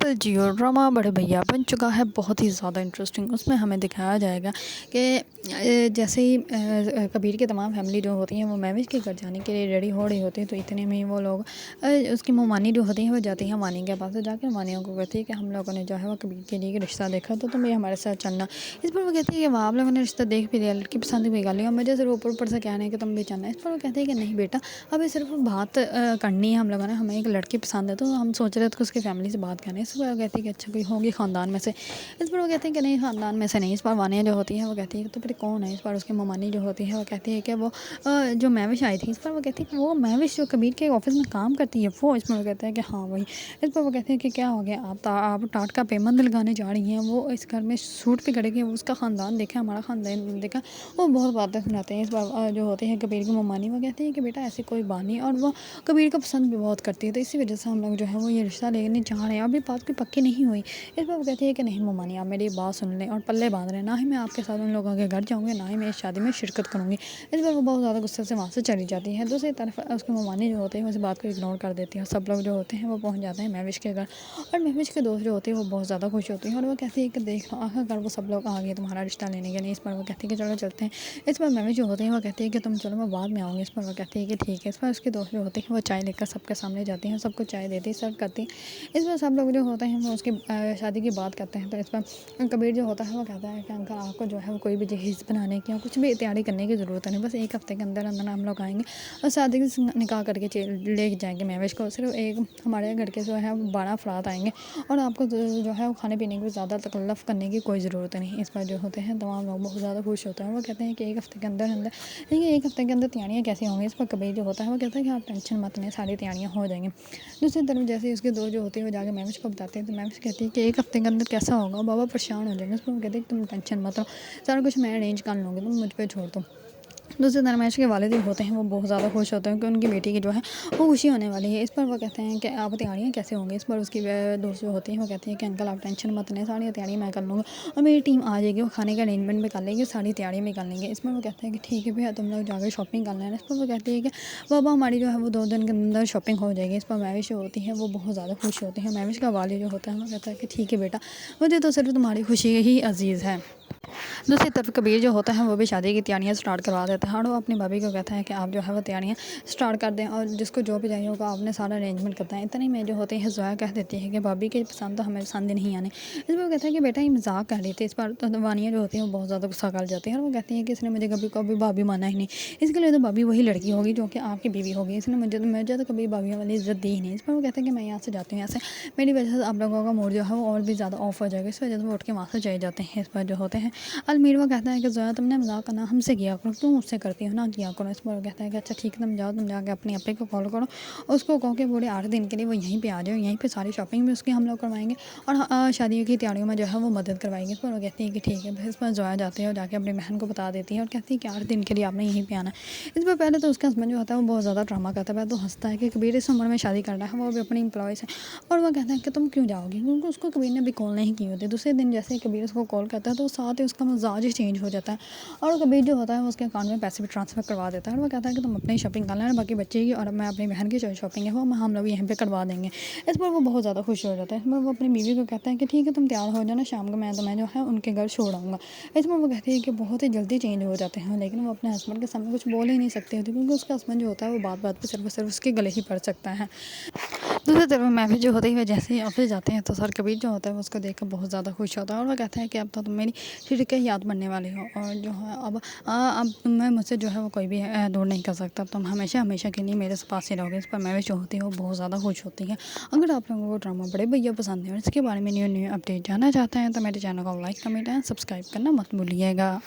जियो drama बड़े भैया बन चुका है बहुत ही ज़्यादा इंटरेस्टिंग। उसमें हमें दिखाया जाएगा कि जैसे ही कबीर की तमाम फैमिली जो होती हैं वो महविश के घर जाने के लिए रेडी हो रही होती है, तो इतने में ही वो लोग उसकी मानी जो होती हैं वो जाती हैं वानी के पास। तो जाकर वानियों को कहती है कि हम लोगों ने जो है वो कबीर के लिए रिश्ता देखा, तो तुम ये हमारे साथ चलना। इस पर वो कहती है कि वाह, आप लोगों ने रिश्ता देख भी लिया, लड़की पसंद भी कर लिया, मुझे सिर्फ ऊपर से कहना है कि तुम भी चलना। इस पर वो कहते हैं कि नहीं बेटा, अभी सिर्फ बात करनी है हम लोगों ने, हमें एक लड़की पसंद है, तो हम सोच रहे थे कि उसकी फैमिली से बात करें। इस पर वो कहती है कि अच्छा कोई होगी ख़ानदान में से। इस पर वो कहते हैं कि नहीं, ख़ानदान में से नहीं। इस पर वानिया जो होती है वो कहती है तो फिर कौन है। इस पर उसकी ममानी जो होती है वो कहती है कि वो जो महविश आई थी। इस पर वो कहती है कि वो महविश जो कबीर के ऑफिस में काम करती है वो। इसमें वो कहते हैं कि हाँ वही। इस पर वो कहते हैं कि क्या हो गया, आप टाट का पेमेंट लगाने जा रही हैं, वो इस घर में सूट पे करेगी, उसका ख़ानदान देखा, हमारा ख़ानदान देखा। वो बहुत बातें सुनाते हैं। इस बार जो होते हैं कबीर की ममानी वो कहती है कि बेटा ऐसी कोई बात नहीं, और वो कबीर को पसंद भी बहुत करती है, तो इसी वजह से हम लोग जो है वो ये रिश्ता लेने जा रहे हैं। अभी बात कोई पक्की नहीं हुई। इस पर वो कहती है कि नहीं ममानी, आप मेरी बात सुन लें और पल्ले बांध रहे हैं, ना ही मैं आपके साथ उन लोगों के घर जाऊँगी, ना ही मैं इस शादी में शिरकत करूँगी। इस पर वो बहुत ज़्यादा गुस्से से वहाँ से चली जाती है। दूसरी तरफ उसकी ममानी जो होती है उस बात को इग्नोर कर देती है। सब लोग जो होते हैं वो पहुँच जाते हैं महविश के घर, और महविश के दोस्त जो होते हैं वो बहुत ज़्यादा खुश होती हैं, और वो कहती है कि देख आखिरकार वो सब लोग आ गए तुम्हारा रिश्ता लेने के लिए। इस पर वो कहती है कि चलो चलते हैं। इस पर महविश जो होते हैं वो कहती है कि तुम चलो, मैं बाद में आऊँगी। इस पर वो कहती है कि ठीक है। इस पर उसके दोस्त जो होते हैं वो चाय लेकर सबके सामने जाती हैं, सबको चाय देती है, सर्व करती है। इस पर सब लोग जो होते हैं वो उसकी शादी की बात करते हैं। तो इस पर कबीर जो होता है वो कहता है कि अंकल आपको जो है वो कोई भी जहेज़ बनाने की या कुछ भी तैयारी करने की ज़रूरत नहीं, बस एक हफ़्ते के अंदर अंदर हम लोग आएंगे और शादी की निकाह करके ले जाएंगे महविश को। सिर्फ एक हमारे घर के जो है 12 अफराद आएंगे, और आपको जो है वो खाने पीने की ज़्यादा तकल्लुफ़ करने की कोई ज़रूरत नहीं। इस पर जो होते हैं तमाम लोग बहुत ज़्यादा खुश होते हैं। वो कहते हैं कि एक हफ़्ते के अंदर अंदर, लेकिन एक हफ़्ते के अंदर तैयारियाँ कैसी होंगी। इस पर कबीर जो होता है वो कहता है कि आप टेंशन मत लें, सारी तैयारियाँ हो जाएंगी। दूसरी तरफ जैसे ही उसके दो जो होते हैं वो जाकर महविश को बताते हैं, तो महविश कहती है कि एक हफ़्ते के अंदर कैसा होगा, बाबा परेशान हो जाएंगे। उस पर वो कहते हैं कि तुम टेंशन मत लो, सारा कुछ मैं अरेंज कर लूँगी, तुम मुझ पर छोड़ दो। दूसरी तरफ महविश के वालिद होते हैं वो बहुत ज़्यादा खुश होते हैं कि उनकी बेटी की जो है वो खुशी होने वाली है। इस पर वो कहते हैं कि आप तैयारियाँ कैसे होंगी। इस पर उसकी दोस्त जो होती हैं वो कहती है कि अंकल आप टेंशन मत लें, सारी तैयारी मैं कर लूँगा, और मेरी टीम आ जाएगी, वो खाने का अरेंजमेंट भी कर लेंगे, सारी तैयारी भी कर लेंगे। इसमें वो कहते हैं कि ठीक है भैया, तुम लोग जाकर शॉपिंग कर लेना। इस पर वो कहती है कि बाबा हमारी जो है वो 2 दिन के अंदर शॉपिंग हो जाएगी। इस पर महविश जो होती है वो बहुत ज़्यादा खुश होती है। महविश का वालिद जो होता है वो कहता है कि ठीक है बेटा, मुझे तो सिर्फ तुम्हारी खुशी ही अजीज़ है। दूसरी तरफ कबीर जो होता है वो भी शादी की तैयारियां स्टार्ट करवा देता है, और वो अपनी भाभी को कहता है कि आप जो है वो तैयारियां स्टार्ट कर दें, और जिसको जो भी चाहिए होगा आपने सारा अरेंजमेंट करता है। इतनी में जो होते हैं ज़ोया कह देती है कि भाभी की पसंद तो हमें पसंद नहीं आने। इसमें वो कहता है कि बेटा ये मजाक कर रही थी। इस पर तो वानिया जो होती है वो बहुत ज़्यादा गुस्सा कर जाती है, और वो कहती है कि इसने मुझे कभी कभी भाभी माना ही नहीं, इसके लिए तो भाभी वही लड़की होगी जो कि आपकी बीवी होगी, इसने मुझे तो कभी भाभी वाली इज्जत दी ही नहीं। इस पर वो कहते हैं कि मैं यहाँ से जाती हूँ, यहाँ से मेरी वजह से आप लोगों का मूड जो है वो और भी ज़्यादा ऑफ हो जाएगा, इस वजह से वो उठ के वहाँ से चले जाते हैं। इस पर जो होते हैं अलमीर वो कहता है कि ज़ोया तुमने मजाक करना हमसे किया करो, तुम मुझसे करती हो ना किया करो। इस पर वो कहता है कि अच्छा ठीक है, तुम जाओ, तुम जाके अपनी अपे को कॉल करो, उसको कहो कि पूरे 8 दिन के लिए वो यहीं पे आ जाओ, यहीं पे सारी शॉपिंग भी उसकी हम लोग करवाएंगे, और शादियों की तैयारियों में जो है वो मदद करवाएंगे। इस पर वो कहती है कि ठीक है। फिर इस पर ज़ोया जाती है और जाके अपनी बहन को बता देती है, और कहती है कि 8 दिन के लिए आपने यहीं पर आना है। इस पर पहले तो उसका हस्बैंड जो होता है वो बहुत ज़्यादा ड्रामा करता है, तो हंसता है कि कबीर इस उम्र में शादी कर रहा है, वो भी अपनी एम्प्लॉय से, और वो कहता है कि तुम क्यों जाओगी, क्योंकि उसको कबीर ने भी कॉल नहीं की होती। दूसरे दिन जैसे ही कबीर उसको कॉल करता है तो साथ ही उसका मिजाज ही चेंज हो जाता है, और कबीर जो होता है वो उसके अकाउंट में पैसे भी ट्रांसफ़र करवा देता है, और वो कहता है कि तुम अपनी शॉपिंग कर लेना, बाकी बच्चे की और मैं अपनी बहन की जो शॉपिंग है वो हम लोग यहीं पे करवा देंगे। इस पर वो बहुत ज़्यादा खुश हो जाता है। इसमें वो अपनी बीवी को कहता है कि ठीक है तुम तैयार हो जाना, शाम को मैं तुम्हें जो है उनके घर छोड़ आऊँगा। इसमें वो कहती है कि बहुत ही जल्दी चेंज हो जाते हैं, लेकिन वो अपने हस्बैंड के सामने कुछ बोल ही नहीं सकती होती, क्योंकि उसका हस्बैंड जो होता है वो बात बात पर सिर्फ उसके गले ही पड़ सकता है। दूसरी तरफ महविश जो होती है जैसे ही ऑफिस जाते हैं तो सर कबीर जो होता है वो उसको देखकर बहुत ज़्यादा खुश होता है, और वो कहता है कि अब तो तुम मेरी शिरक याद बनने वाली हो, और जो है अब तुम्हें मुझसे जो है वो कोई भी दूर नहीं कर सकता, तुम हमेशा हमेशा के लिए मेरे पास ही रहोगे। इस पर महविश जो होती है वो बहुत ज़्यादा खुश होती है। अगर आप लोगों को ड्रामा बड़े भैया पसंद है और इसके बारे में न्यू न्यू अपडेट जानना चाहते हैं तो मेरे चैनल को लाइक कमेंट एंड सब्सक्राइब करना मत भूलिएगा।